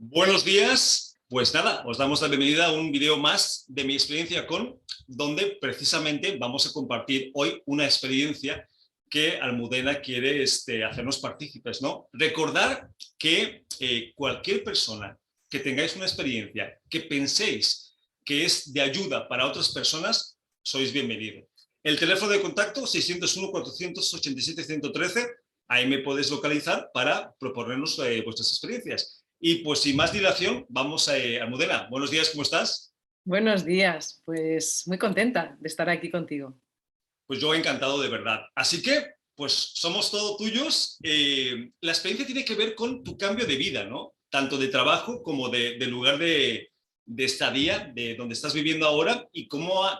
Buenos días, pues nada, os damos la bienvenida a un video más de mi experiencia donde precisamente vamos a compartir hoy una experiencia que Almudena quiere hacernos partícipes, ¿no? Recordar que cualquier persona que tengáis una experiencia, que penséis que es de ayuda para otras personas, sois bienvenidos. El teléfono de contacto 601-487-113, ahí me podéis localizar para proponernos vuestras experiencias. Y pues sin más dilación, vamos a Almudena. Buenos días, ¿cómo estás? Buenos días, pues muy contenta de estar aquí contigo. Pues yo encantado de verdad. Así que, pues somos todos tuyos. La experiencia tiene que ver con tu cambio de vida, ¿no? Tanto de trabajo como de lugar de estadía, de donde estás viviendo ahora y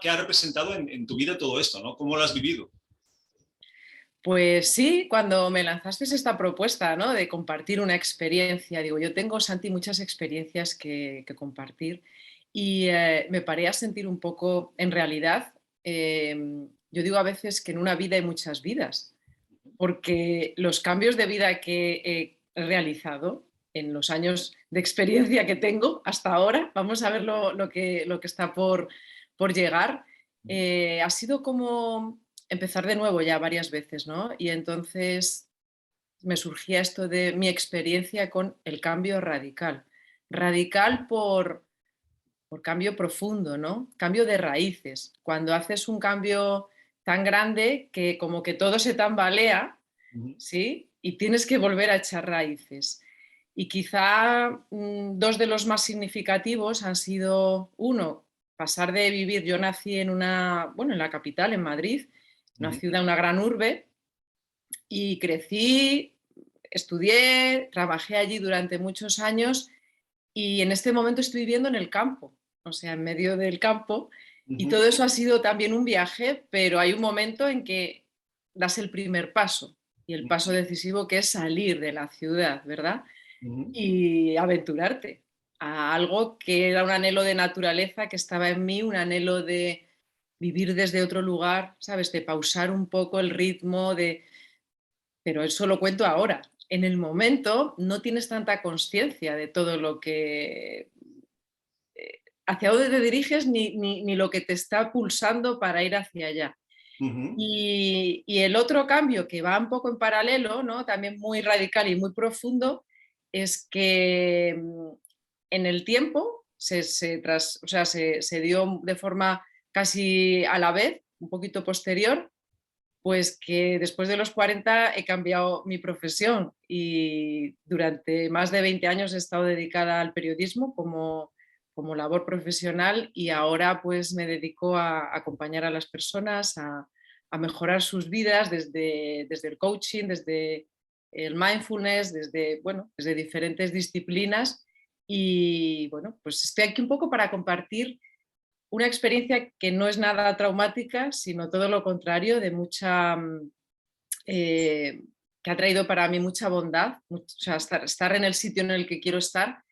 qué ha representado en tu vida todo esto, ¿no? ¿Cómo lo has vivido? Pues sí, cuando me lanzaste esta propuesta, ¿no?, de compartir una experiencia, digo, yo tengo, Santi, muchas experiencias que compartir y me paré a sentir un poco, en realidad, yo digo a veces que en una vida hay muchas vidas, porque los cambios de vida que he realizado en los años de experiencia que tengo hasta ahora, vamos a ver lo que está por llegar, ha sido como empezar de nuevo ya varias veces, ¿no? Y entonces me surgía esto de mi experiencia con el cambio radical. Radical por cambio profundo, ¿no? Cambio de raíces. Cuando haces un cambio tan grande que como que todo se tambalea, ¿sí? Y tienes que volver a echar raíces. Y quizá dos de los más significativos han sido, uno, pasar de vivir, yo nací en en la capital, en Madrid, una ciudad, una gran urbe, y crecí, estudié, trabajé allí durante muchos años y en este momento estoy viviendo en el campo, o sea, en medio del campo, y todo eso ha sido también un viaje, pero hay un momento en que das el primer paso y el paso decisivo, que es salir de la ciudad, ¿verdad? Y aventurarte a algo que era un anhelo de naturaleza que estaba en mí, un anhelo de vivir desde otro lugar, ¿sabes? De pausar un poco el ritmo, pero eso lo cuento ahora. En el momento no tienes tanta conciencia de todo lo que hacia dónde te diriges ni lo que te está pulsando para ir hacia allá. Y el otro cambio que va un poco en paralelo, ¿no?, también muy radical y muy profundo, es que en el tiempo se dio de forma casi a la vez, un poquito posterior, pues que después de los 40 he cambiado mi profesión y durante más de 20 años he estado dedicada al periodismo como labor profesional y ahora pues me dedico a acompañar a las personas a mejorar sus vidas desde el coaching, desde el mindfulness, desde diferentes disciplinas y bueno, pues estoy aquí un poco para compartir una experiencia que no es nada traumática, sino todo lo contrario, de que ha traído para mí mucha bondad, o sea, estar en el sitio en el que quiero estar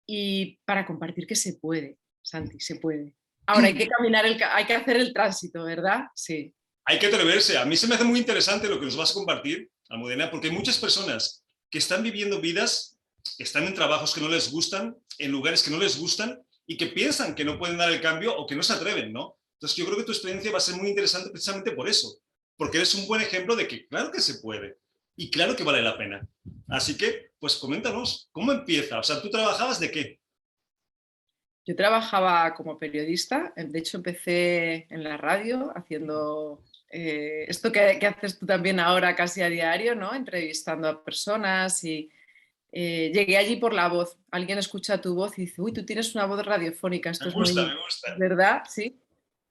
y para compartir que se puede, Santi, se puede. Ahora hay que caminar, hay que hacer el tránsito, ¿verdad? Sí. Hay que atreverse. A mí se me hace muy interesante lo que nos vas a compartir, Almudena, porque hay muchas personas que están viviendo vidas, están en trabajos que no les gustan, en lugares que no les gustan y que piensan que no pueden dar el cambio o que no se atreven, ¿no? Entonces yo creo que tu experiencia va a ser muy interesante precisamente por eso, porque eres un buen ejemplo de que claro que se puede y claro que vale la pena. Así que, pues coméntanos, ¿cómo empieza? O sea, ¿tú trabajabas de qué? Yo trabajaba como periodista, de hecho empecé en la radio haciendo esto que haces tú también ahora casi a diario, ¿no? Entrevistando a personas y llegué allí por la voz. Alguien escucha tu voz y dice, uy, tú tienes una voz radiofónica, esto Me es gusta, muy, me gusta. ¿verdad? Sí.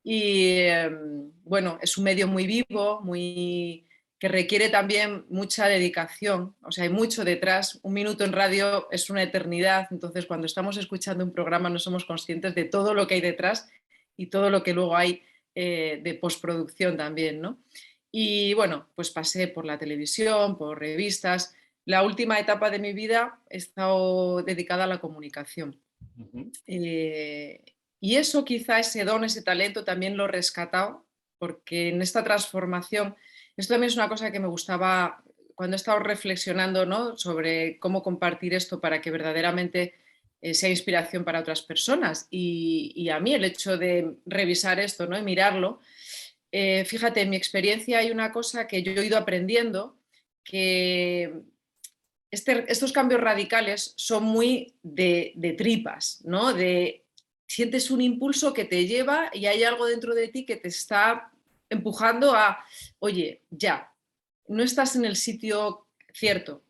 Y bueno, es un medio muy vivo, que requiere también mucha dedicación, o sea, hay mucho detrás. Un minuto en radio es una eternidad, entonces cuando estamos escuchando un programa no somos conscientes de todo lo que hay detrás y todo lo que luego hay de postproducción también, ¿no? Y bueno, pues pasé por la televisión, por revistas. La última etapa de mi vida he estado dedicada a la comunicación. Eh, y eso quizá, ese don, ese talento también lo he rescatado, porque en esta transformación, esto también es una cosa que me gustaba cuando he estado reflexionando, ¿no?, sobre cómo compartir esto para que verdaderamente sea inspiración para otras personas. Y a mí el hecho de revisar esto, ¿no? Y mirarlo, fíjate, en mi experiencia hay una cosa que yo he ido aprendiendo, que estos cambios radicales son muy de tripas, ¿no? Sientes un impulso que te lleva y hay algo dentro de ti que te está empujando a, oye, ya, no estás en el sitio cierto.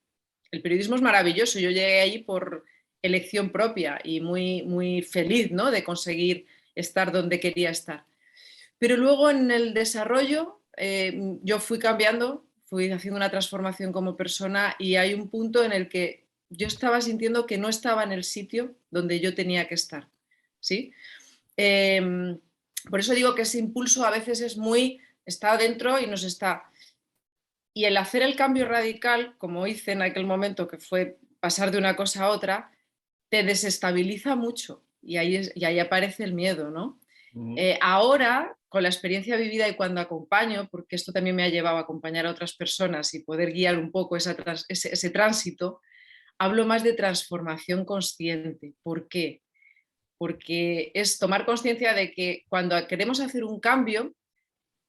El periodismo es maravilloso, yo llegué allí por elección propia y muy, muy feliz, ¿no? De conseguir estar donde quería estar. Pero luego en el desarrollo yo fui cambiando, fui haciendo una transformación como persona y hay un punto en el que yo estaba sintiendo que no estaba en el sitio donde yo tenía que estar, ¿sí? Eh, por eso digo que ese impulso a veces es muy, está dentro y nos está. Y el hacer el cambio radical, como hice en aquel momento, que fue pasar de una cosa a otra, te desestabiliza mucho y ahí aparece el miedo, ¿no? Ahora, con la experiencia vivida y cuando acompaño, porque esto también me ha llevado a acompañar a otras personas y poder guiar un poco ese tránsito, hablo más de transformación consciente. ¿Por qué? Porque es tomar conciencia de que cuando queremos hacer un cambio,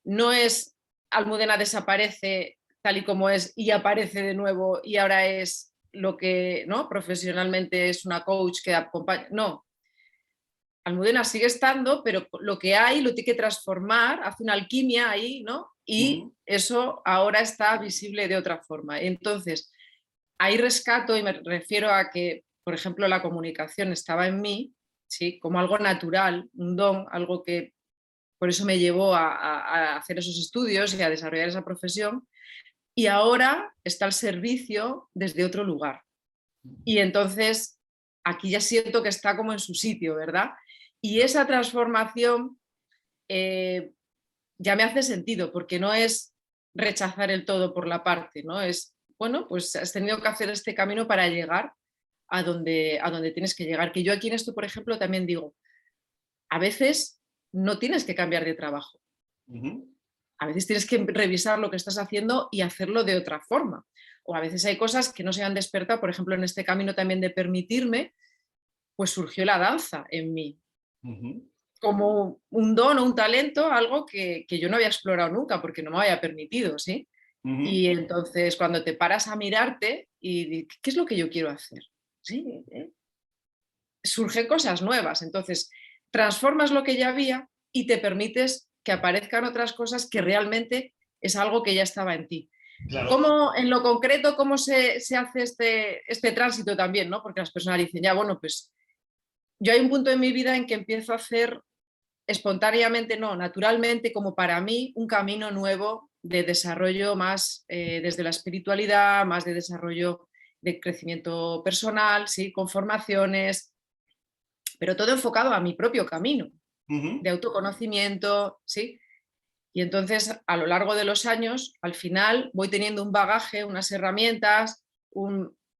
no es Almudena desaparece tal y como es y aparece de nuevo y ahora es lo que, ¿no? Profesionalmente es una coach que acompaña. No, Almudena sigue estando, pero lo que hay lo tiene que transformar, hace una alquimia ahí, ¿no? Y eso ahora está visible de otra forma. Entonces, ahí rescato y me refiero a que, por ejemplo, la comunicación estaba en mí, ¿sí? Como algo natural, un don, algo que por eso me llevó a hacer esos estudios y a desarrollar esa profesión. Y ahora está al servicio desde otro lugar. Y entonces aquí ya siento que está como en su sitio, ¿verdad? Y esa transformación eh, ya me hace sentido, porque no es rechazar el todo por la parte, ¿no? Es, bueno, pues has tenido que hacer este camino para llegar a donde tienes que llegar. Que yo aquí en esto, por ejemplo, también digo, a veces no tienes que cambiar de trabajo. A veces tienes que revisar lo que estás haciendo y hacerlo de otra forma. O a veces hay cosas que no se han despertado, por ejemplo, en este camino también de permitirme, pues surgió la danza en mí, como un don o un talento, algo que yo no había explorado nunca porque no me había permitido, ¿sí? Y entonces cuando te paras a mirarte y ¿qué es lo que yo quiero hacer? ¿Sí? Surgen cosas nuevas, entonces transformas lo que ya había y te permites que aparezcan otras cosas que realmente es algo que ya estaba en ti. Claro. ¿Cómo, en lo concreto, cómo se hace este tránsito también? ¿No? Porque las personas dicen, ya, bueno, pues yo hay un punto en mi vida en que empiezo a hacer espontáneamente, no, naturalmente, como para mí, un camino nuevo de desarrollo más desde la espiritualidad, más de desarrollo de crecimiento personal, ¿sí? Con formaciones, pero todo enfocado a mi propio camino de autoconocimiento, ¿sí? Y entonces, a lo largo de los años, al final voy teniendo un bagaje, unas herramientas,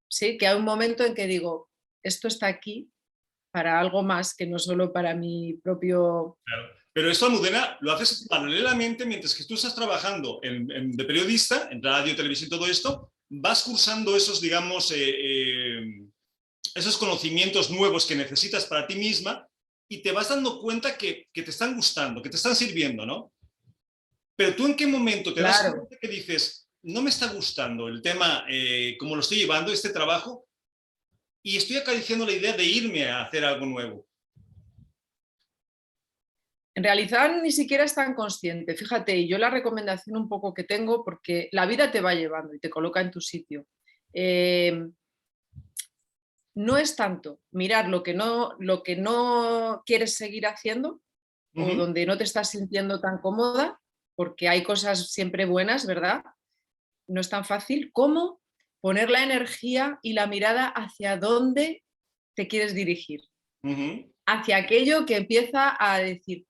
sí, que hay un momento en que digo, esto está aquí para algo más que no solo para mi propio... Claro. Pero esto, Almudena, lo haces paralelamente mientras que tú estás trabajando de periodista, en radio, televisión, todo esto, vas cursando esos, digamos, esos conocimientos nuevos que necesitas para ti misma y te vas dando cuenta que te están gustando, que te están sirviendo, ¿no? Pero tú en qué momento te das Claro. cuenta que dices, no me está gustando el tema, como lo estoy llevando, este trabajo, y estoy acariciando la idea de irme a hacer algo nuevo. En realidad ni siquiera es tan consciente. Fíjate, y yo la recomendación un poco que tengo, porque la vida te va llevando y te coloca en tu sitio. No es tanto mirar lo que no quieres seguir haciendo o donde no te estás sintiendo tan cómoda, porque hay cosas siempre buenas, ¿verdad? No es tan fácil como poner la energía y la mirada hacia dónde te quieres dirigir, hacia aquello que empieza a decir,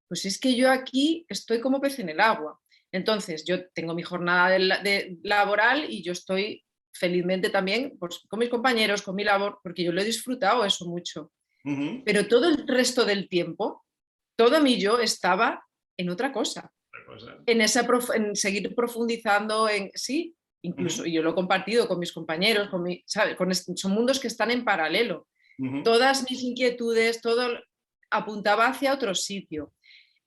pues es que yo aquí estoy como pez en el agua. Entonces, yo tengo mi jornada laboral y yo estoy felizmente también pues, con mis compañeros, con mi labor, porque yo lo he disfrutado eso mucho. Pero todo el resto del tiempo, todo mi yo estaba en otra cosa, en seguir profundizando en sí, incluso, y yo lo he compartido con mis compañeros, ¿sabes? Son mundos que están en paralelo. Ujú, Todas mis inquietudes, todo apuntaba hacia otro sitio.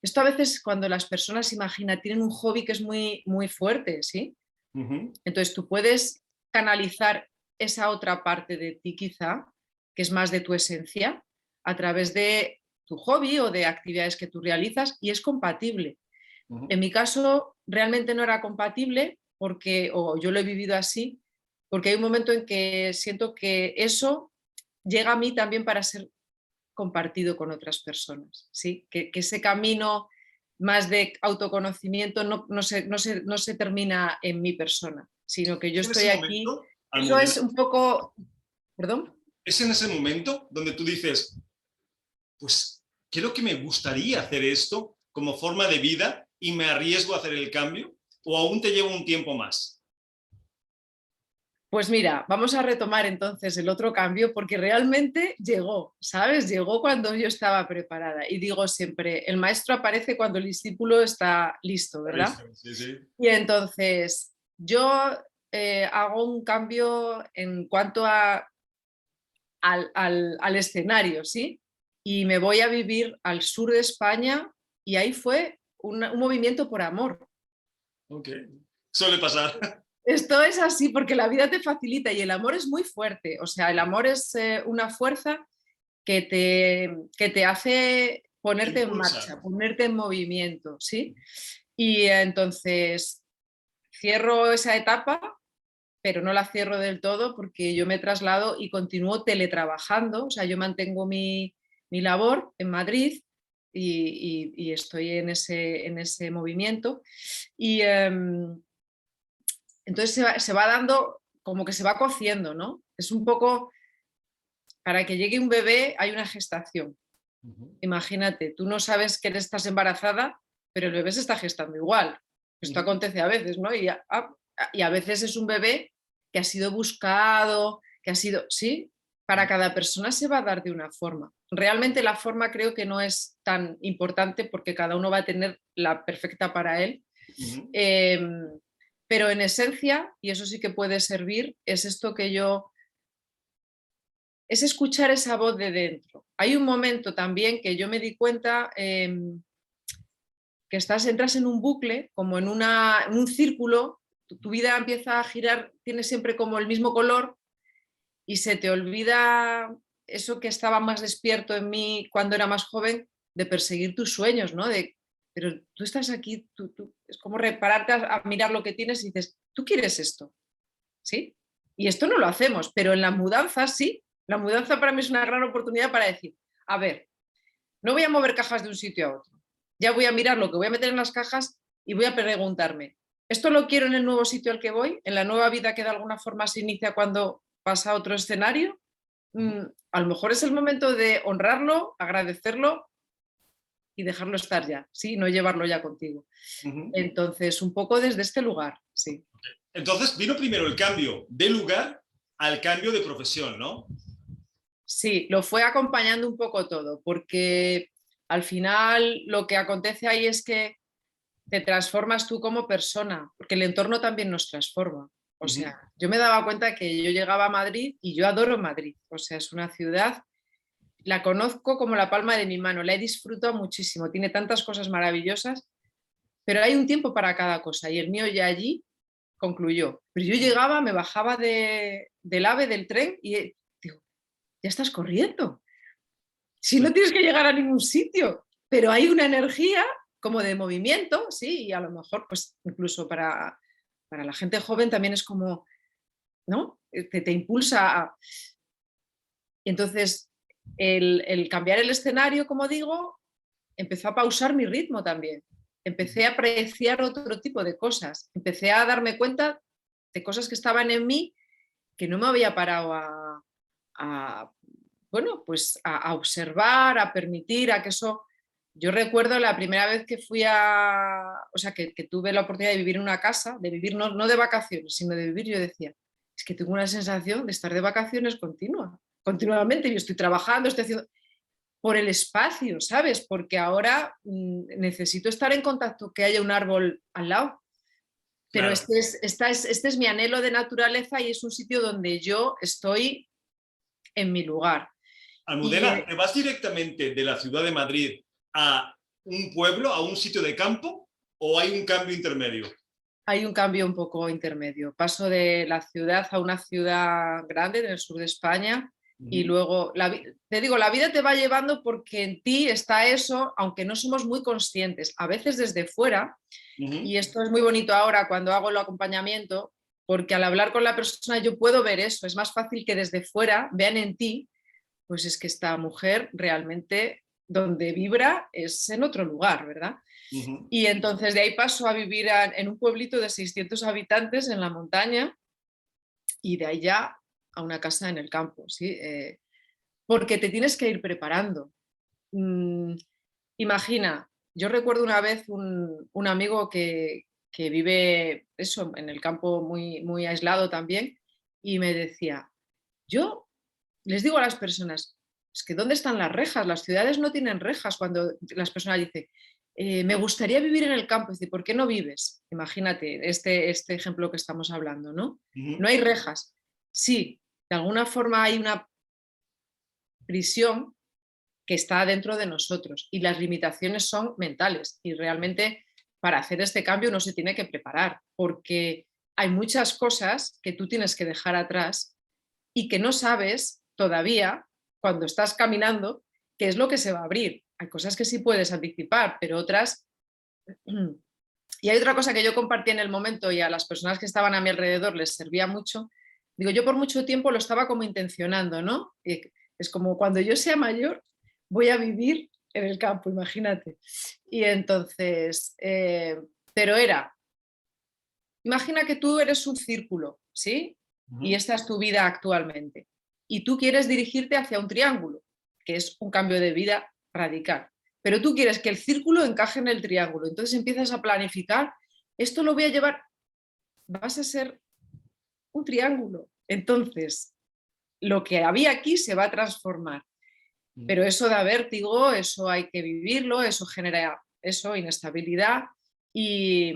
Esto a veces cuando las personas, imagina, tienen un hobby que es muy, muy fuerte, ¿sí? ujú, Entonces tú puedes canalizar esa otra parte de ti quizá, que es más de tu esencia, a través de tu hobby o de actividades que tú realizas y es compatible. ujú. En mi caso realmente no era compatible porque, o yo lo he vivido así, porque hay un momento en que siento que eso llega a mí también para ser compartido con otras personas, ¿sí? Que ese camino más de autoconocimiento no se termina en mi persona, sino que yo Es en estoy ese aquí. momento, Eso Almudena, es un poco, perdón. es en ese momento donde tú dices, pues creo que me gustaría hacer esto como forma de vida y me arriesgo a hacer el cambio, o aún te lleva un tiempo más. Pues mira, vamos a retomar entonces el otro cambio porque realmente llegó, ¿sabes? Llegó cuando yo estaba preparada. Y digo siempre, el maestro aparece cuando el discípulo está listo, ¿verdad? Listo, sí, sí. Y entonces yo hago un cambio en cuanto al escenario, ¿sí? Y me voy a vivir al sur de España y ahí fue un movimiento por amor. Ok. Suele pasar. Esto es así porque la vida te facilita y el amor es muy fuerte, o sea, el amor es una fuerza que te hace ponerte en Impulsa. marcha, ponerte en movimiento, ¿sí? Y entonces cierro esa etapa, pero no la cierro del todo porque yo me traslado y continúo teletrabajando, o sea, yo mantengo mi labor en Madrid y estoy en ese movimiento. Y entonces se va dando como que se va cociendo, ¿no? Es un poco, para que llegue un bebé hay una gestación. Ujú, Imagínate, tú no sabes que estás embarazada, pero el bebé se está gestando igual. Esto ujú, acontece a veces, ¿no? Y a veces es un bebé que ha sido buscado, que ha sido, sí, para cada persona se va a dar de una forma. Realmente la forma creo que no es tan importante porque cada uno va a tener la perfecta para él. ujú. Eh, pero en esencia, y eso sí que puede servir, es esto que yo, es escuchar esa voz de dentro. Hay un momento también que yo me di cuenta que entras en un bucle, como en un círculo, tu vida empieza a girar, tiene siempre como el mismo color y se te olvida eso que estaba más despierto en mí cuando era más joven, de perseguir tus sueños, ¿no? Pero tú estás aquí, es como repararte a mirar lo que tienes y dices, tú quieres esto, ¿sí? Y esto no lo hacemos, pero en la mudanza sí. La mudanza para mí es una gran oportunidad para decir, a ver, no voy a mover cajas de un sitio a otro. Ya voy a mirar lo que voy a meter en las cajas y voy a preguntarme, ¿esto lo quiero en el nuevo sitio al que voy? ¿En la nueva vida que de alguna forma se inicia cuando pasa a otro escenario? A lo mejor es el momento de honrarlo, agradecerlo y dejarlo estar ya, ¿sí? No llevarlo ya contigo. Ujú. Entonces, un poco desde este lugar, sí. Entonces vino primero el cambio de lugar al cambio de profesión, ¿no? Sí, lo fue acompañando un poco todo, porque al final lo que acontece ahí es que te transformas tú como persona, porque el entorno también nos transforma. O Ujú. sea, yo me daba cuenta que yo llegaba a Madrid y yo adoro Madrid. O sea, es una ciudad, la conozco como la palma de mi mano, la he disfrutado muchísimo, tiene tantas cosas maravillosas, pero hay un tiempo para cada cosa y el mío ya allí concluyó. Pero yo llegaba, me bajaba del AVE, del tren y digo, ya estás corriendo. Si Sí. no tienes que llegar a ningún sitio, pero hay una energía como de movimiento, sí, y a lo mejor, pues incluso para la gente joven también es como, ¿no? Te impulsa a... Entonces, el cambiar el escenario, como digo, empezó a pausar mi ritmo también. Empecé a apreciar otro tipo de cosas. Empecé a darme cuenta de cosas que estaban en mí que no me había parado a bueno, pues a observar, a permitir, a que eso... Yo recuerdo la primera vez que fui o sea, que tuve la oportunidad de vivir en una casa, de vivir no de vacaciones, sino de vivir, yo decía, es que tengo una sensación de estar de vacaciones continuamente, yo estoy trabajando, estoy haciendo por el espacio, ¿sabes? Porque ahora necesito estar en contacto, que haya un árbol al lado, pero Claro. este es mi anhelo de naturaleza y es un sitio donde yo estoy en mi lugar. Y Almudena, ¿te vas directamente de la ciudad de Madrid a un pueblo, a un sitio de campo, o hay un cambio intermedio? hay un cambio un poco intermedio. Paso de la ciudad a una ciudad grande en el sur de España y Ujú, luego, te digo, la vida te va llevando porque en ti está eso, aunque no somos muy conscientes. A veces desde fuera, ujú. y esto es muy bonito ahora cuando hago el acompañamiento, porque al hablar con la persona yo puedo ver eso. Es más fácil que desde fuera vean en ti, pues es que esta mujer realmente donde vibra es en otro lugar, ¿verdad? Ujú. Y entonces de ahí paso a vivir en un pueblito de 600 habitantes en la montaña y de ahí ya a una casa en el campo, ¿sí? Porque te tienes que ir preparando. Mm, imagina, yo recuerdo una vez un amigo que vive eso, en el campo muy, muy aislado también y me decía, yo les digo a las personas, es que ¿dónde están las rejas? Las ciudades no tienen rejas. Cuando las personas dicen, me gustaría vivir en el campo, dice, ¿por qué no vives? Imagínate este ejemplo que estamos hablando, ¿no? No Ujú. hay rejas. Sí, de alguna forma hay una prisión que está dentro de nosotros y las limitaciones son mentales y realmente para hacer este cambio uno se tiene que preparar porque hay muchas cosas que tú tienes que dejar atrás y que no sabes todavía cuando estás caminando qué es lo que se va a abrir. Hay cosas que sí puedes anticipar, pero otras... Y hay otra cosa que yo compartí en el momento y a las personas que estaban a mi alrededor les servía mucho. Digo, yo por mucho tiempo lo estaba como intencionando, ¿no? Es como cuando yo sea mayor voy a vivir en el campo, imagínate. Y entonces, pero era, imagina que tú eres un círculo, ¿sí? Y Ujú. esta es tu vida actualmente. Y tú quieres dirigirte hacia un triángulo, que es un cambio de vida radical. Pero tú quieres que el círculo encaje en el triángulo. Entonces empiezas a planificar, esto lo voy a llevar, vas a ser un triángulo. Entonces, lo que había aquí se va a transformar. Pero eso da vértigo, eso hay que vivirlo, eso genera eso, inestabilidad. Y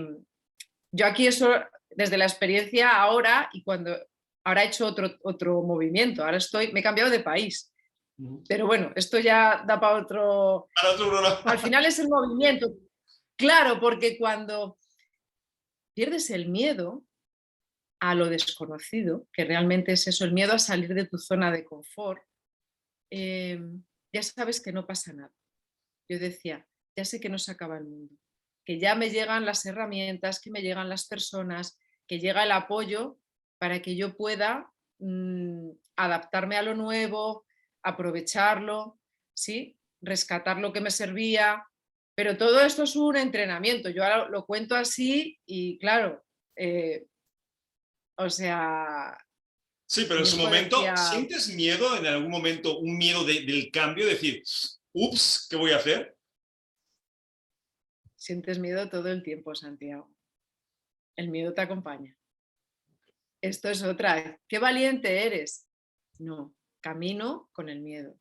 yo aquí eso, desde la experiencia ahora y cuando ahora he hecho otro movimiento, ahora me he cambiado de país, Ujú. pero bueno, esto ya da para otro, Para otro al programa. final es el movimiento, claro, porque cuando pierdes el miedo a lo desconocido, que realmente es eso, el miedo a salir de tu zona de confort, eh, ya sabes que no pasa nada. Yo decía, ya sé que no se acaba el mundo, que ya me llegan las herramientas, que me llegan las personas, que llega el apoyo para que yo pueda adaptarme a lo nuevo, aprovecharlo, ¿sí? Rescatar lo que me servía. Pero todo esto es un entrenamiento. Yo ahora lo cuento así y claro, eh, o sea, Sí, pero en mi su hijo momento, decía, ¿sientes miedo en algún momento, un miedo del cambio? Decir, ups, ¿qué voy a hacer? sientes miedo todo el tiempo, Santiago. El miedo te acompaña. Esto es otra. Qué valiente eres. No, camino con el miedo.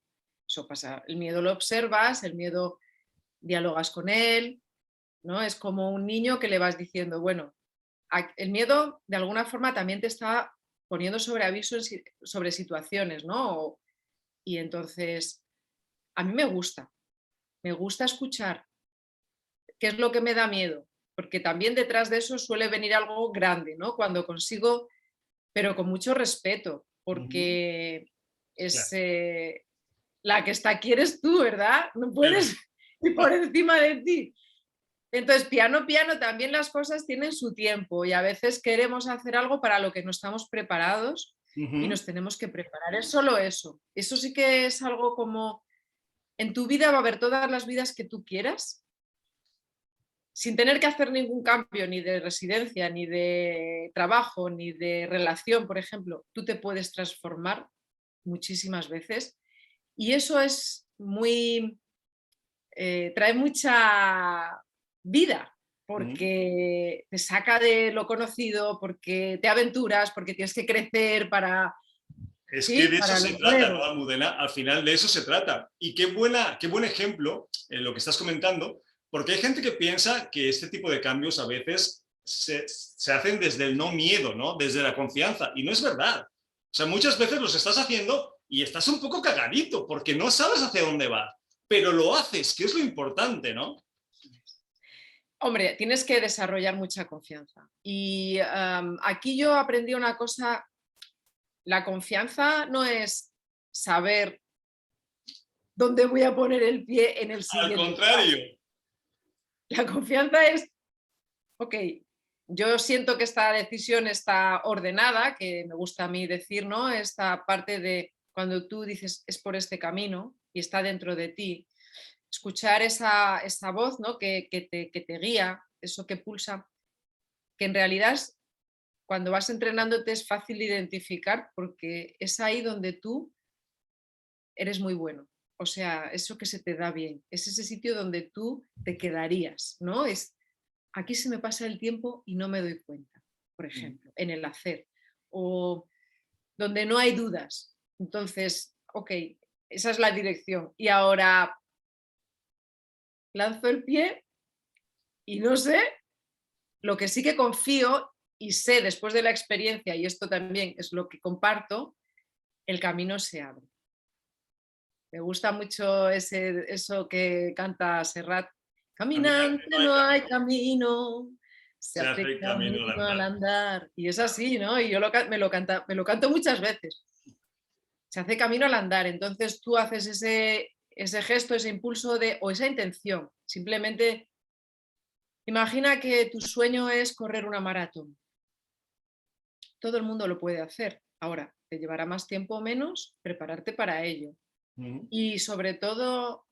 Eso pasa. El miedo lo observas, el miedo dialogas con él, ¿no? Es como un niño que le vas diciendo, bueno, el miedo de alguna forma también te está poniendo sobre aviso sobre situaciones, ¿no? Y entonces, a mí me gusta escuchar qué es lo que me da miedo, porque también detrás de eso suele venir algo grande, ¿no? Cuando consigo, pero con mucho respeto, Ujú. porque es Claro, la que está aquí eres tú, ¿verdad? No claro. puedes ir por encima de ti. Entonces, piano, piano, también las cosas tienen su tiempo y a veces queremos hacer algo para lo que no estamos preparados y Ujú. nos tenemos que preparar. Es solo eso. Eso sí que es algo como, en tu vida va a haber todas las vidas que tú quieras, sin tener que hacer ningún cambio ni de residencia, ni de trabajo, ni de relación, por ejemplo, tú te puedes transformar muchísimas veces y eso es muy, trae mucha vida Ujú. porque te saca de lo conocido, porque te aventuras, porque tienes que crecer para, Es que ¿sí? de eso Para lo se trata, ¿no, nuevo. Almudena? Al final de eso se trata. Y qué buen ejemplo en lo que estás comentando, porque hay gente que piensa que este tipo de cambios a veces se hacen desde el no miedo, ¿no? Desde la confianza. Y no es verdad. O sea, muchas veces los estás haciendo y estás un poco cagadito porque no sabes hacia dónde vas, pero lo haces, que es lo importante, ¿no? Hombre, tienes que desarrollar mucha confianza. Y aquí yo aprendí una cosa, la confianza no es saber dónde voy a poner el pie en el Al siguiente paso. contrario. La confianza es, ok, yo siento que esta decisión está ordenada, que me gusta a mí decir, ¿no? Esta parte de cuando tú dices es por este camino y está dentro de ti, escuchar esa voz, ¿no? Que te guía, eso que pulsa, que en realidad cuando vas entrenándote es fácil identificar porque es ahí donde tú eres muy bueno. O sea, eso que se te da bien, es ese sitio donde tú te quedarías, ¿no? Es aquí se me pasa el tiempo y no me doy cuenta, por ejemplo, en el hacer. O donde no hay dudas. Entonces, ok, esa es la dirección. Y ahora lanzo el pie y no sé, lo que sí que confío y sé después de la experiencia, y esto también es lo que comparto, el camino se abre. Me gusta mucho eso que canta Serrat. Caminante Caminante no hay no hay camino, camino, se se hace hace camino al camino al andar. andar. Y es así, ¿no? Y yo me lo canto muchas veces. Se hace camino al andar. Entonces tú haces ese gesto, ese impulso o esa intención. Simplemente imagina que tu sueño es correr una maratón. Todo el mundo lo puede hacer. Ahora, te llevará más tiempo o menos prepararte para ello. Y sobre todo,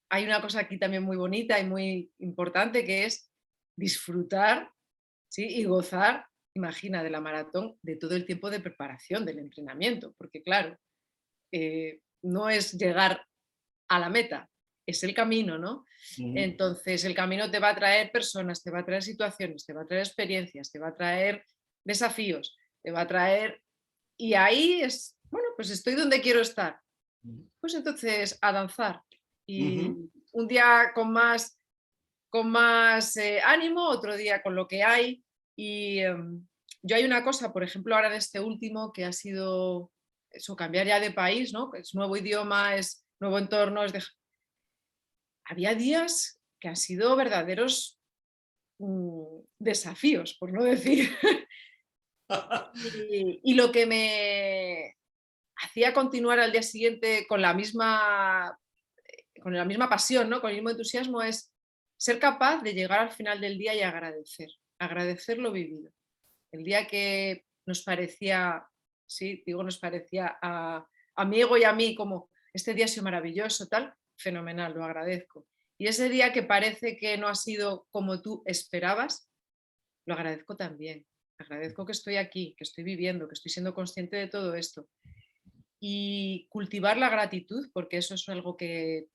hay una cosa aquí también muy bonita y muy importante que es disfrutar, ¿sí? Y gozar, imagina, de la maratón, de todo el tiempo de preparación, del entrenamiento, porque claro, no es llegar a la meta, es el camino, ¿no? Entonces, el camino te va a traer personas, te va a traer situaciones, te va a traer experiencias, te va a traer desafíos, te va a traer... Y ahí es, bueno, pues estoy donde quiero estar. Pues entonces a danzar. Y un día con más ánimo, otro día con lo que hay. Y yo hay una cosa, por ejemplo, ahora en este último, que ha sido eso, cambiar ya de país, ¿no? Es nuevo idioma, es nuevo entorno, había días que han sido verdaderos desafíos, por no decir. Y lo que me hacía continuar al día siguiente con la misma pasión, ¿no? Con el mismo entusiasmo, es ser capaz de llegar al final del día y agradecer lo vivido. El día que nos parecía, sí, digo nos parecía a mi ego y a mí como este día ha sido maravilloso, tal, fenomenal, lo agradezco. Y ese día que parece que no ha sido como tú esperabas, lo agradezco también. Agradezco que estoy aquí, que estoy viviendo, que estoy siendo consciente de todo esto. Y cultivar la gratitud, porque eso es algo que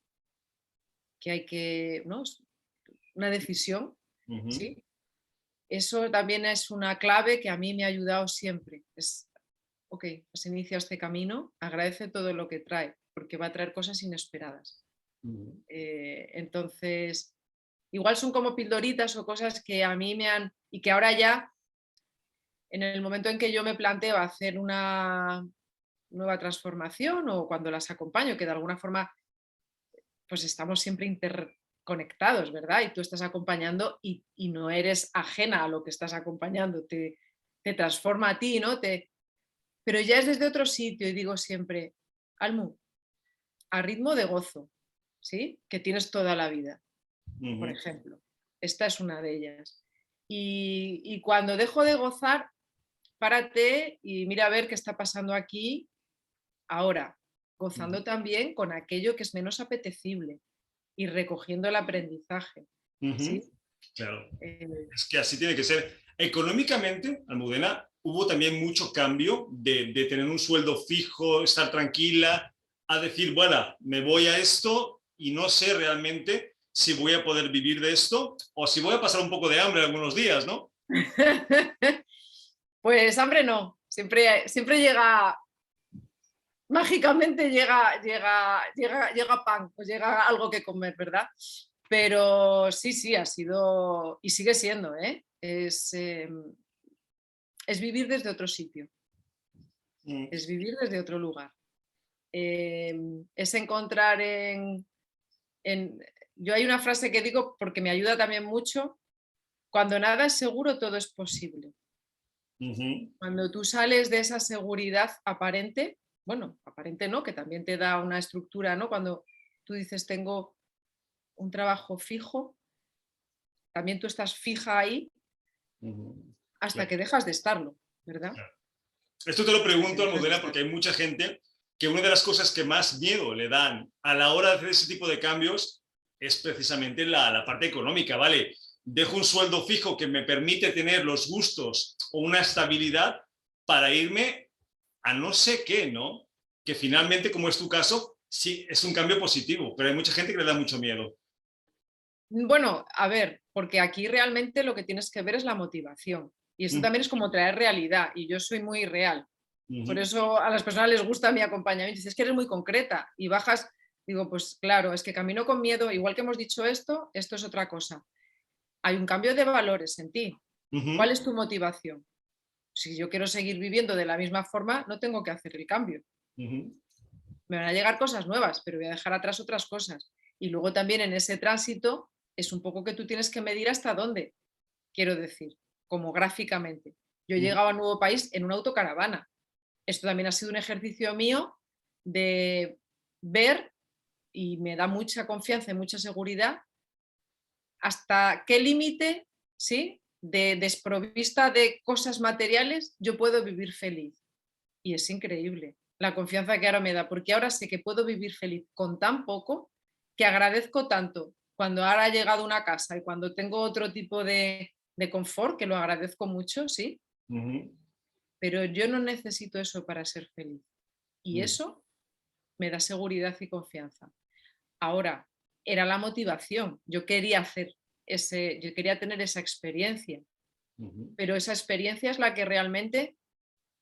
hay que, ¿no? Es una decisión, ¿sí? Eso también es una clave que a mí me ha ayudado siempre. Es, ok, has iniciado este camino, agradece todo lo que trae, porque va a traer cosas inesperadas. Entonces, igual son como pildoritas o cosas que a mí me han, y que ahora ya, en el momento en que yo me planteo hacer una nueva transformación o cuando las acompaño, que de alguna forma pues estamos siempre interconectados, ¿verdad? Y tú estás acompañando y no eres ajena a lo que estás acompañando, te transforma a ti, ¿no? Pero ya es desde otro sitio y digo siempre, Almu, a ritmo de gozo, ¿sí? Que tienes toda la vida, por ejemplo. Esta es una de ellas. Y cuando dejo de gozar, párate y mira a ver qué está pasando aquí ahora, gozando también con aquello que es menos apetecible y recogiendo el aprendizaje. ¿Sí? Claro, es que así tiene que ser. Económicamente, Almudena, hubo también mucho cambio de tener un sueldo fijo, estar tranquila, a decir, bueno, me voy a esto y no sé realmente si voy a poder vivir de esto o si voy a pasar un poco de hambre algunos días, ¿no? Pues hambre no, siempre llega, mágicamente llega pan, pues llega algo que comer, ¿verdad? Pero sí, ha sido y sigue siendo, ¿eh? Es vivir desde otro sitio. Mm, es vivir desde otro lugar. Es encontrar en... Yo hay una frase que digo porque me ayuda también mucho: cuando nada es seguro, todo es posible. ujú, Cuando tú sales de esa seguridad aparente, bueno, aparente no, que también te da una estructura, ¿no? Cuando tú dices tengo un trabajo fijo, también tú estás fija ahí ujú. hasta Claro, que dejas de estarlo, ¿verdad? claro. Esto te lo Hasta que pregunto, dejas de Almudena, porque estarlo. hay mucha gente que una de las cosas que más miedo le dan a la hora de hacer ese tipo de cambios es precisamente la parte económica, ¿vale? Dejo un sueldo fijo que me permite tener los gustos o una estabilidad para irme a no sé qué, ¿no? Que finalmente, como es tu caso, sí, es un cambio positivo, pero hay mucha gente que le da mucho miedo. Bueno, a ver, porque aquí realmente lo que tienes que ver es la motivación. Y esto Mm, también es como traer realidad, y yo soy muy real. Por ujú, eso a las personas les gusta mi acompañamiento. Dices, es que eres muy concreta y bajas. Digo, pues claro, es que camino con miedo, igual que hemos dicho esto es otra cosa. Hay un cambio de valores en ti. ¿Cuál ujú, es tu motivación? Si yo quiero seguir viviendo de la misma forma, no tengo que hacer el cambio. ujú, Me van a llegar cosas nuevas, pero voy a dejar atrás otras cosas. Y luego también en ese tránsito es un poco que tú tienes que medir hasta dónde, quiero decir, como gráficamente. Yo he ujú, llegado a un nuevo país en una autocaravana. Esto también ha sido un ejercicio mío de ver, y me da mucha confianza y mucha seguridad, hasta qué límite, ¿sí? De desprovista de cosas materiales, yo puedo vivir feliz. Y es increíble la confianza que ahora me da, porque ahora sé que puedo vivir feliz con tan poco, que agradezco tanto cuando ahora he llegado a una casa y cuando tengo otro tipo de confort, que lo agradezco mucho, sí, ujú, pero yo no necesito eso para ser feliz. Y ujú, eso me da seguridad y confianza. Ahora, era la motivación. Yo quería tener esa experiencia, ujú, pero esa experiencia es la que realmente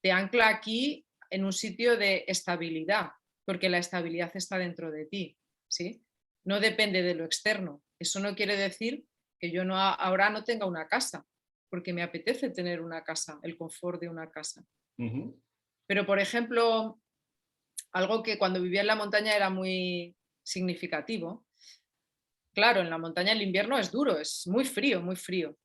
te ancla aquí en un sitio de estabilidad, porque la estabilidad está dentro de ti, ¿sí? No depende de lo externo. Eso no quiere decir que yo ahora no tenga una casa, porque me apetece tener una casa, el confort de una casa. ujú. Pero, por ejemplo, algo que cuando vivía en la montaña era muy significativo. Claro, en la montaña el invierno es duro, es muy frío, muy frío.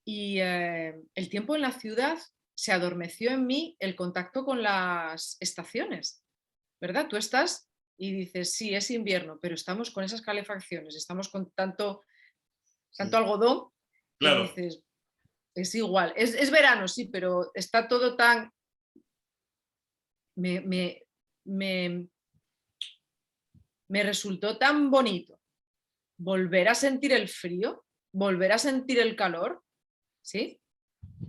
Y el tiempo en la ciudad se adormeció en mí el contacto con las estaciones, ¿verdad? Tú estás y dices, sí, es invierno, pero estamos con esas calefacciones, estamos con tanto Sí, algodón que claro. dices, es igual, es verano, sí, pero está todo tan... Me, me, me, me resultó tan bonito volver a sentir el frío, volver a sentir el calor, ¿sí?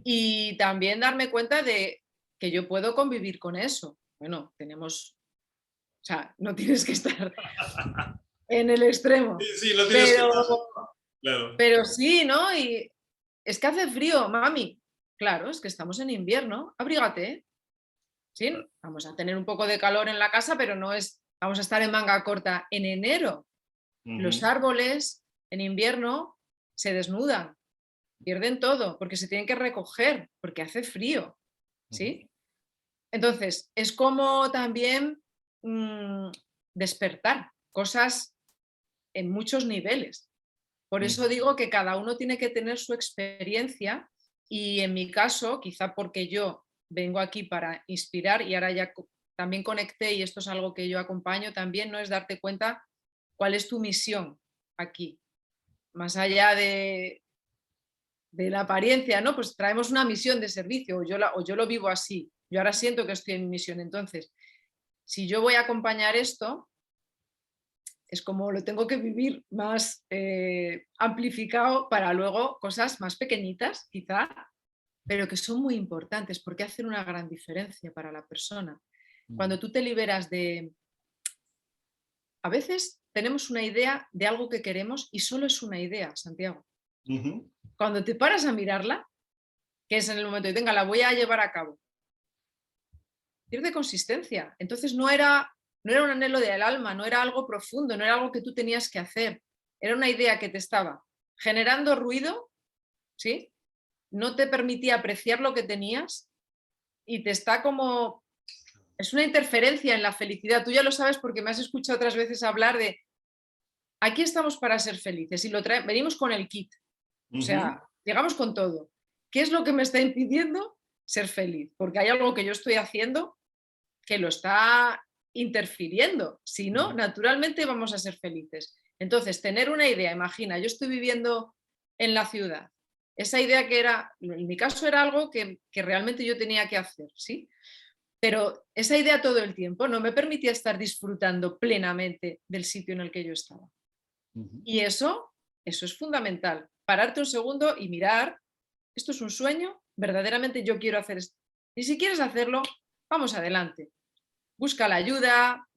Y también darme cuenta de que yo puedo convivir con eso. Bueno, o sea, no tienes que estar en el Sí, extremo, sí, no tienes que... pero, Claro. pero sí, ¿no? Y es que hace frío, mami. Claro, es que estamos en invierno, abrígate, ¿sí? Vamos a tener un poco de calor en la casa, pero no es, vamos a estar en manga corta en enero. Los Ujú, árboles en invierno se desnudan, pierden todo, porque se tienen que recoger, porque hace frío, ujú, ¿sí? Entonces, es como también despertar cosas en muchos niveles. Por eso ujú, digo que cada uno tiene que tener su experiencia, y en mi caso, quizá porque yo vengo aquí para inspirar y ahora ya también conecté, y esto es algo que yo acompaño también, no es darte cuenta cuál es tu misión aquí, más allá de la apariencia, ¿no? Pues traemos una misión de servicio, o yo lo vivo así. Yo ahora siento que estoy en mi misión. Entonces, si yo voy a acompañar esto, es como lo tengo que vivir más amplificado para luego cosas más pequeñitas, quizá, pero que son muy importantes porque hacen una gran diferencia para la persona. ujú, Cuando tú te liberas de... A veces tenemos una idea de algo que queremos y solo es una idea, Santiago. ujú, Cuando te paras a mirarla, que es en el momento de, venga, la voy a llevar a cabo, pierde consistencia. Entonces no era un anhelo del alma, no era algo profundo, no era algo que tú tenías que hacer. Era una idea que te estaba generando ruido, ¿sí? No te permitía apreciar lo que tenías y te está como es una interferencia en la felicidad. Tú ya lo sabes porque me has escuchado otras veces hablar de aquí estamos para ser felices y venimos con el kit. O Ujú, sea, llegamos con todo. ¿Qué es lo que me está impidiendo ser feliz? Porque hay algo que yo estoy haciendo que lo está interfiriendo. Si no, ujú, naturalmente vamos a ser felices. Entonces, tener una idea, imagina, yo estoy viviendo en la ciudad. Esa idea que era, en mi caso era algo que realmente yo tenía que hacer, ¿sí? Pero esa idea todo el tiempo no me permitía estar disfrutando plenamente del sitio en el que yo estaba. ujú. Y eso es fundamental. Pararte un segundo y mirar, ¿esto es un sueño? ¿Verdaderamente yo quiero hacer esto? Y si quieres hacerlo, vamos adelante. Busca la ayuda,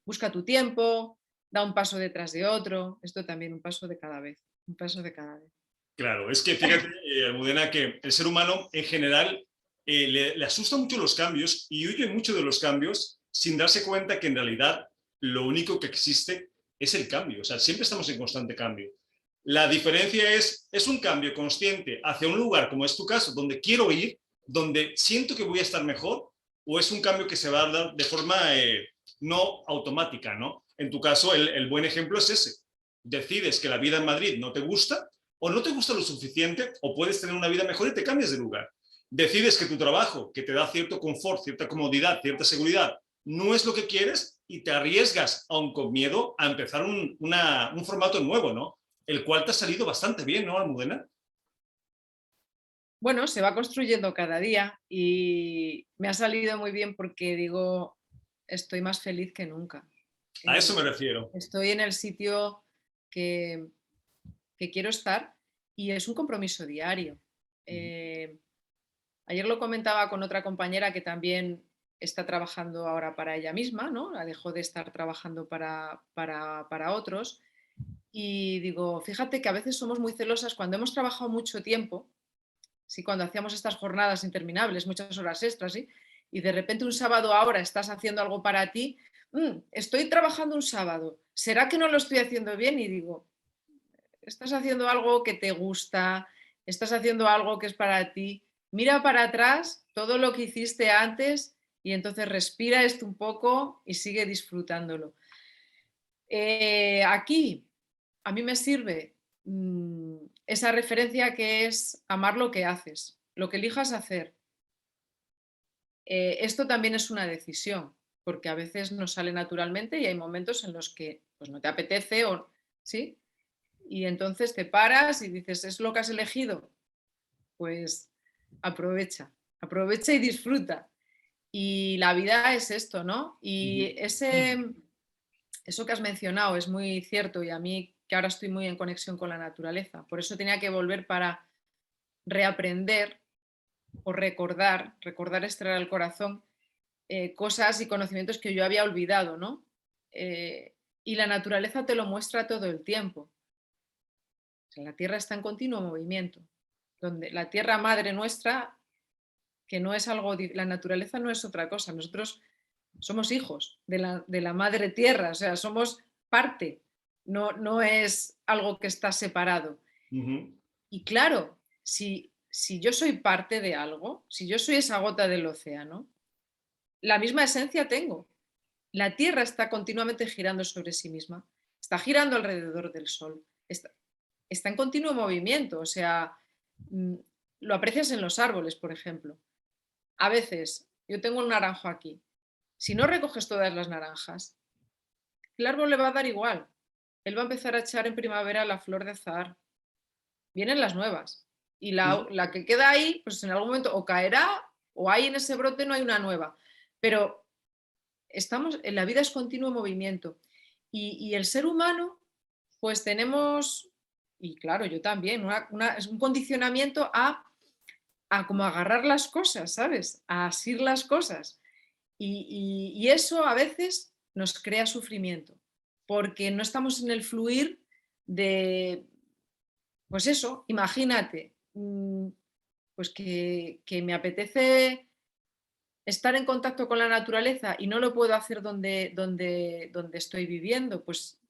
busca tu tiempo, da un paso detrás de otro. Esto también, un paso de cada vez, un paso de cada vez. Claro, es que fíjate, Almudena, que el ser humano en general le asusta mucho los cambios y huye mucho de los cambios sin darse cuenta que en realidad lo único que existe es el cambio. O sea, siempre estamos en constante cambio. La diferencia es un cambio consciente hacia un lugar, como es tu caso, donde quiero ir, donde siento que voy a estar mejor, o es un cambio que se va a dar de forma no automática, ¿no? En tu caso, el buen ejemplo es ese. Decides que la vida en Madrid no te gusta, o no te gusta lo suficiente, o puedes tener una vida mejor y te cambias de lugar. Decides que tu trabajo, que te da cierto confort, cierta comodidad, cierta seguridad, no es lo que quieres y te arriesgas, aun con miedo, a empezar un formato nuevo, ¿no? El cual te ha salido bastante bien, ¿no, Almudena? Bueno, se va construyendo cada día y me ha salido muy bien porque digo, estoy más feliz que nunca. A eso me Eh, refiero. Estoy en el sitio que, que quiero estar y es un compromiso diario. Eh, Ayer lo comentaba con otra compañera que también está trabajando ahora para ella misma, ¿no? La dejó de estar trabajando para otros. Y digo, fíjate que a veces somos muy celosas cuando hemos trabajado mucho tiempo, ¿sí? Cuando hacíamos estas jornadas interminables, muchas horas extras, ¿sí? Y de repente un sábado ahora estás haciendo algo para ti, estoy trabajando un sábado, ¿será que no lo estoy haciendo bien? Y digo, estás haciendo algo que te gusta, estás haciendo algo que es para ti, mira para atrás todo lo que hiciste antes y entonces respira esto un poco y sigue disfrutándolo. Aquí a mí me sirve esa referencia que es amar lo que haces, lo que elijas hacer. Esto también es una decisión, porque a veces nos sale naturalmente y hay momentos en los que pues, no te apetece, o, ¿sí? Y entonces te paras y dices, ¿es lo que has elegido? Pues aprovecha, aprovecha y disfruta. Y la vida es esto, ¿no? Y eso que has mencionado es muy cierto y a mí que ahora estoy muy en conexión con la naturaleza. Por eso tenía que volver para reaprender o recordar extraer al corazón cosas y conocimientos que yo había olvidado, ¿no? Y la naturaleza te lo muestra todo el tiempo. O sea, la Tierra está en continuo movimiento, donde la Tierra madre nuestra, que no es algo, la naturaleza no es otra cosa, nosotros somos hijos de la madre Tierra, o sea, somos parte, no es algo que está separado. Ujú. Y claro, si yo soy parte de algo, si yo soy esa gota del océano, la misma esencia tengo. La Tierra está continuamente girando sobre sí misma, está girando alrededor del Sol, está en continuo movimiento, o sea, mm, lo aprecias en los árboles, por ejemplo. A veces, yo tengo un naranjo aquí, si no recoges todas las naranjas, el árbol le va a dar igual. Él va a empezar a echar en primavera la flor de azahar. Vienen las nuevas. Y la que queda ahí, pues en algún momento o caerá o hay en ese brote no hay una nueva. Pero estamos, en la vida es continuo movimiento. Y el ser humano, pues tenemos, y claro, yo también, es un condicionamiento a como agarrar las cosas, ¿sabes? A asir las cosas. Y eso a veces nos crea sufrimiento, porque no estamos en el fluir de, pues eso, imagínate, pues que me apetece estar en contacto con la naturaleza y no lo puedo hacer donde estoy viviendo, pues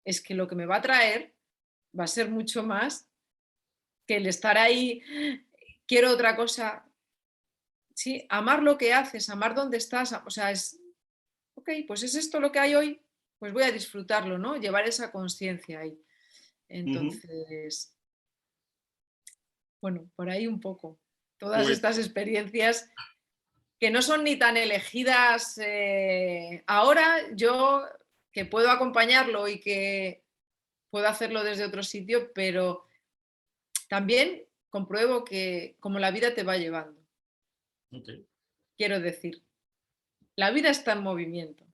es que lo que me va a traer va a ser mucho más que el estar ahí, quiero otra cosa, sí, amar lo que haces, amar dónde estás, o sea, ok, pues es esto lo que hay hoy, pues voy a disfrutarlo, ¿no? Llevar esa conciencia ahí. Ujú. Entonces, bueno, por ahí un poco. Todas Pues, estas experiencias que no son ni tan elegidas ahora, yo que puedo acompañarlo y que puedo hacerlo desde otro sitio, pero también compruebo que como la vida te va llevando, ok. quiero decir, la vida está en movimiento,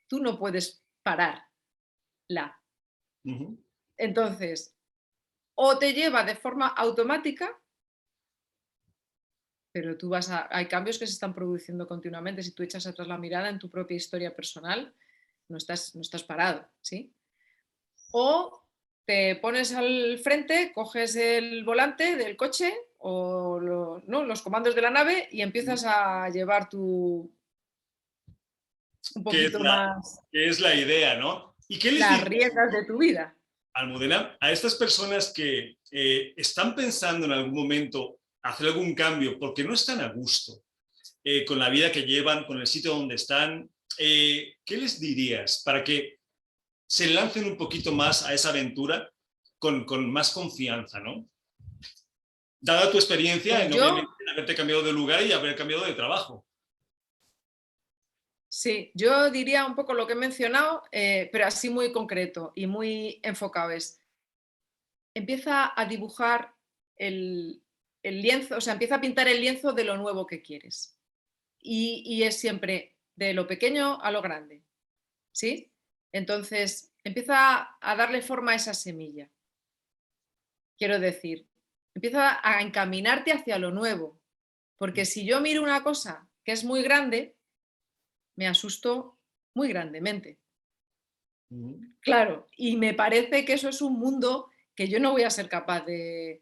tú no puedes pararla. Ujú. Entonces, o te lleva de forma automática, pero tú hay cambios que se están produciendo continuamente. Si tú echas atrás la mirada en tu propia historia personal, no estás parado, ¿sí? O te pones al frente, coges el volante del coche o ¿no? los comandos de la nave y empiezas a llevar un Que es poquito más que es la idea, ¿no? ¿Y qué les las dirías, riendas de tu vida. Almudena, a estas personas que están pensando en algún momento hacer algún cambio porque no están a gusto con la vida que llevan, con el sitio donde están? ¿Qué les dirías para que se lancen un poquito más a esa aventura con más confianza, ¿no? Dada tu experiencia Pues en yo, obviamente haberte cambiado de lugar y haber cambiado de trabajo. sí, yo diría un poco lo que he mencionado, pero así muy concreto y muy enfocado es, empieza a dibujar el lienzo, o sea, empieza a pintar el lienzo de lo nuevo que quieres. Y es siempre de lo pequeño a lo grande, ¿sí? Entonces, empieza a darle forma a esa semilla. Quiero decir, empieza a encaminarte hacia lo nuevo, porque si yo miro una cosa que es muy grande, me asusto muy grandemente. Uh-huh. Claro, y me parece que eso es un mundo que yo no voy a ser capaz de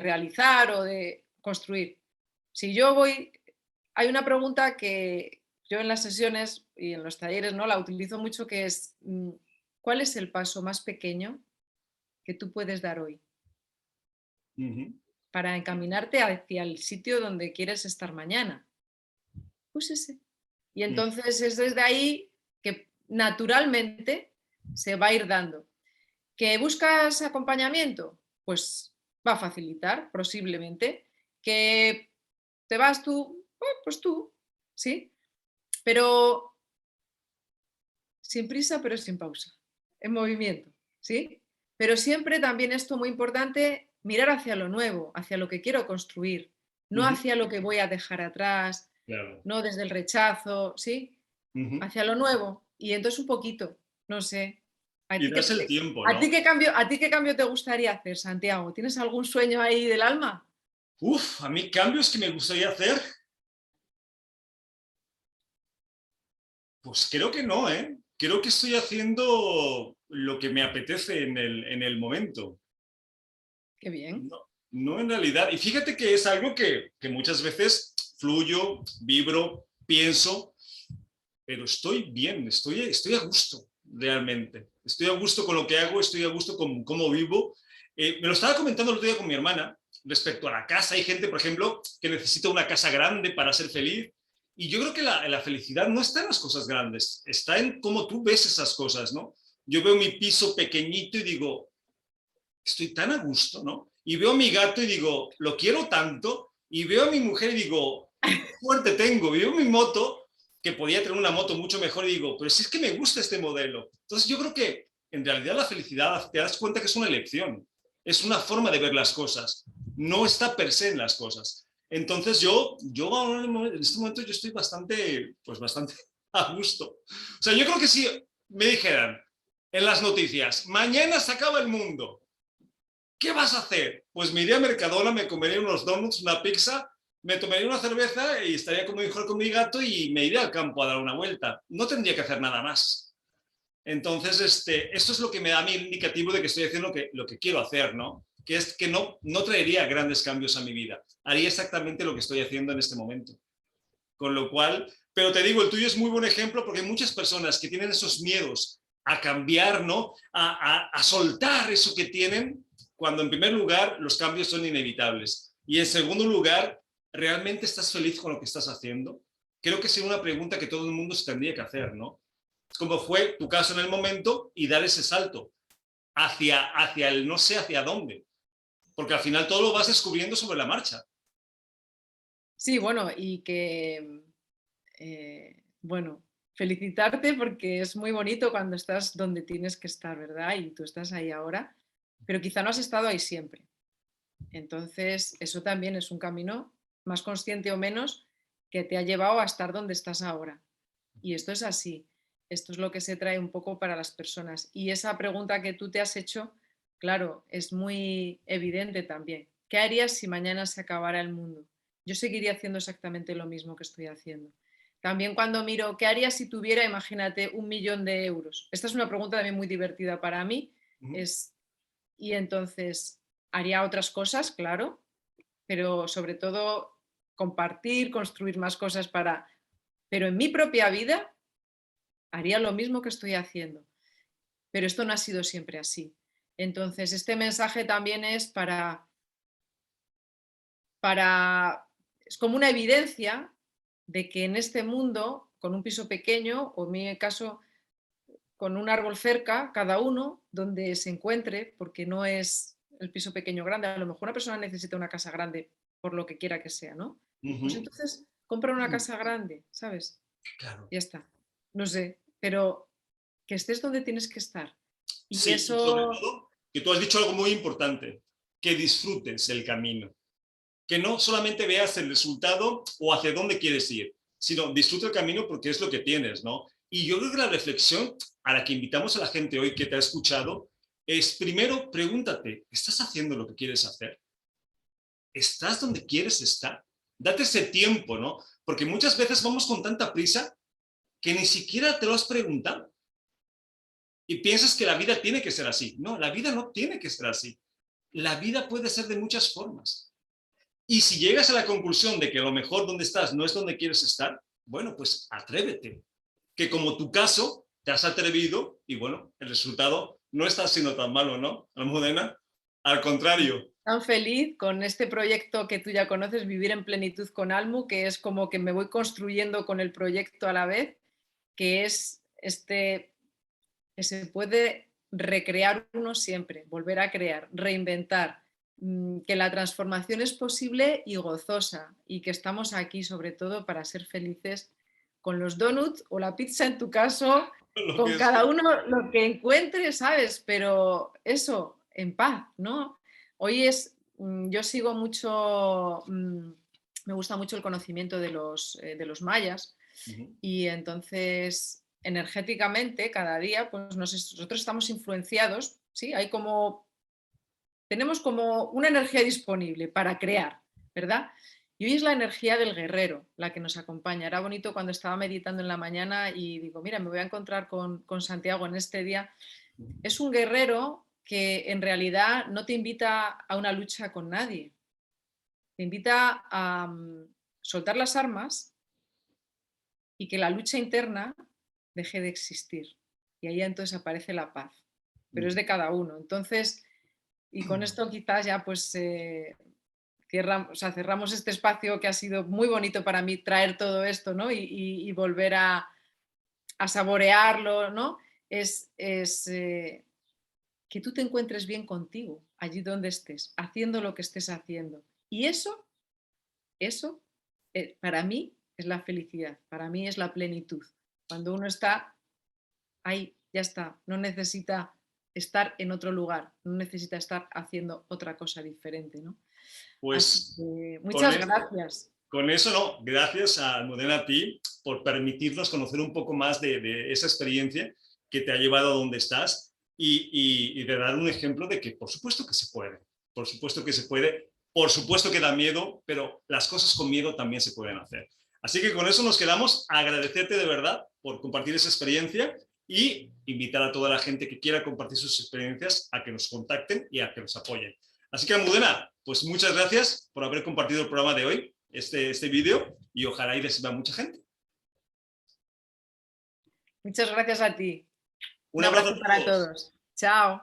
realizar o de construir. Si yo voy, hay una pregunta que yo en las sesiones y en los talleres no la utilizo mucho, que es ¿cuál es el paso más pequeño que tú puedes dar hoy Uh-huh. para encaminarte hacia el sitio donde quieres estar mañana? Pues ese. Y entonces es desde ahí que naturalmente se va a ir dando. ¿Que buscas acompañamiento? Pues va a facilitar, posiblemente. ¿Que te vas tú? Pues tú, ¿sí? Pero sin prisa, pero sin pausa, en movimiento, ¿sí? Pero siempre también esto muy importante, mirar hacia lo nuevo, hacia lo que quiero construir, no Uh-huh. hacia lo que voy a dejar atrás, Claro. no desde el rechazo, ¿sí? Uh-huh. Hacia lo nuevo. Y entonces un poquito, no sé. ¿A Y ti das qué, el tiempo, a ti ¿no? qué cambio, a ti qué cambio te gustaría hacer, Santiago? ¿Tienes algún sueño ahí del alma? Uf, a mí cambios que me gustaría hacer, pues creo que no, ¿eh? Creo que estoy haciendo lo que me apetece en el momento. Qué bien. No, no en realidad. Y fíjate que es algo que muchas veces fluyo, vibro, pienso, pero estoy bien, estoy a gusto, realmente. Estoy a gusto con lo que hago, estoy a gusto con cómo vivo. Me lo estaba comentando el otro día con mi hermana respecto a la casa. Hay gente, por ejemplo, que necesita una casa grande para ser feliz. Y yo creo que la felicidad no está en las cosas grandes, está en cómo tú ves esas cosas, ¿no? Yo veo mi piso pequeñito y digo, estoy tan a gusto, ¿no? Y veo a mi gato y digo, lo quiero tanto, y veo a mi mujer y digo, qué suerte tengo, veo mi moto, que podía tener una moto mucho mejor, y digo, pero si es que me gusta este modelo. Entonces yo creo que en realidad la felicidad, te das cuenta que es una elección, es una forma de ver las cosas, no está per se en las cosas. Entonces yo ahora en este momento yo estoy bastante, pues bastante a gusto. O sea, yo creo que si me dijeran en las noticias, mañana se acaba el mundo, ¿qué vas a hacer? Pues me iría a Mercadona, me comería unos donuts, una pizza, me tomaría una cerveza y estaría como mejor con mi gato y me iría al campo a dar una vuelta. No tendría que hacer nada más. Entonces, esto es lo que me da a mí el indicativo de que estoy haciendo lo que quiero hacer, ¿no? Que es que no traería grandes cambios a mi vida. Haría exactamente lo que estoy haciendo en este momento. Con lo cual, pero te digo, el tuyo es muy buen ejemplo porque hay muchas personas que tienen esos miedos a cambiar, ¿no? A soltar eso que tienen, cuando en primer lugar los cambios son inevitables. Y en segundo lugar, ¿realmente estás feliz con lo que estás haciendo? Creo que sería una pregunta que todo el mundo se tendría que hacer, ¿no? Como fue tu caso en el momento y dar ese salto hacia el no sé hacia dónde, porque al final todo lo vas descubriendo sobre la marcha. Sí, bueno, y que, bueno, felicitarte porque es muy bonito cuando estás donde tienes que estar, ¿verdad? Y tú estás ahí ahora, pero quizá no has estado ahí siempre. Entonces, eso también es un camino, más consciente o menos, que te ha llevado a estar donde estás ahora. Y esto es así. Esto es lo que se trae un poco para las personas. Y esa pregunta que tú te has hecho, claro, es muy evidente también. ¿Qué harías si mañana se acabara el mundo? Yo seguiría haciendo exactamente lo mismo que estoy haciendo. También cuando miro, ¿qué harías si tuviera, imagínate, 1.000.000 de euros? Esta es una pregunta también muy divertida para mí. Ujú. Y entonces, haría otras cosas, claro, pero sobre todo compartir, construir más cosas para... Pero en mi propia vida haría lo mismo que estoy haciendo. Pero esto no ha sido siempre así. Entonces, este mensaje también es es como una evidencia de que en este mundo, con un piso pequeño, o en mi caso, con un árbol cerca, cada uno, donde se encuentre, porque no es el piso pequeño grande, a lo mejor una persona necesita una casa grande por lo que quiera que sea, ¿no? Pues Ujú. entonces compra una casa grande, ¿sabes? Claro. Ya está. No sé, pero que estés donde tienes que estar. Y Sí, y sobre eso, todo, que tú has dicho algo muy importante, que disfrutes el camino, que no solamente veas el resultado o hacia dónde quieres ir, sino disfruta el camino porque es lo que tienes, ¿no? Y yo creo que la reflexión a la que invitamos a la gente hoy que te ha escuchado es, primero, pregúntate, ¿estás haciendo lo que quieres hacer? ¿Estás donde quieres estar? Date ese tiempo, ¿no? Porque muchas veces vamos con tanta prisa que ni siquiera te lo has preguntado y piensas que la vida tiene que ser así. No, la vida no tiene que ser así. La vida puede ser de muchas formas. Y si llegas a la conclusión de que a lo mejor donde estás no es donde quieres estar, bueno, pues atrévete. Que como tu caso, te has atrevido y bueno, el resultado no está siendo tan malo, ¿no, Almudena? Al contrario. tan feliz con este proyecto que tú ya conoces, Vivir en Plenitud con Almu, que es como que me voy construyendo con el proyecto a la vez, que es que se puede recrear uno siempre, volver a crear, reinventar, que la transformación es posible y gozosa y que estamos aquí sobre todo para ser felices con los donuts o la pizza en tu caso, Lo con que cada sea. uno lo que encuentre, ¿sabes? Pero eso, en paz, ¿no? Hoy yo sigo mucho, me gusta mucho el conocimiento de los mayas Uh-huh. y entonces energéticamente cada día, pues nosotros estamos influenciados, ¿sí? Tenemos como una energía disponible para crear, ¿verdad? Y hoy es la energía del guerrero la que nos acompaña. Era bonito cuando estaba meditando en la mañana y digo, mira, me voy a encontrar con Santiago en este día. Es un guerrero que en realidad no te invita a una lucha con nadie, te invita a soltar las armas y que la lucha interna deje de existir. Y ahí entonces aparece la paz. Pero es de cada uno. Entonces, y con esto quizás ya pues cerramos este espacio que ha sido muy bonito para mí traer todo esto, ¿no? Y volver a saborearlo, ¿no? Es que tú te encuentres bien contigo, allí donde estés, haciendo lo que estés haciendo. Y eso para mí es la felicidad, para mí es la plenitud. Cuando uno está ahí, ya está, no necesita estar en otro lugar, no necesita estar haciendo otra cosa diferente, ¿no? Así Pues que con muchas eso, gracias. con eso no, gracias a Almudena, a ti por permitirnos conocer un poco más de esa experiencia que te ha llevado a donde estás y de dar un ejemplo de que por supuesto que se puede, por supuesto que se puede, por supuesto que da miedo, pero las cosas con miedo también se pueden hacer. Así que con eso nos quedamos, agradecerte de verdad por compartir esa experiencia y invitar a toda la gente que quiera compartir sus experiencias a que nos contacten y a que nos apoyen. Así que, Almudena, pues muchas gracias por haber compartido el programa de hoy, este vídeo, y ojalá y les sirva a mucha gente. Muchas gracias a ti. Un Un abrazo a abrazo para todos. todos. Chao.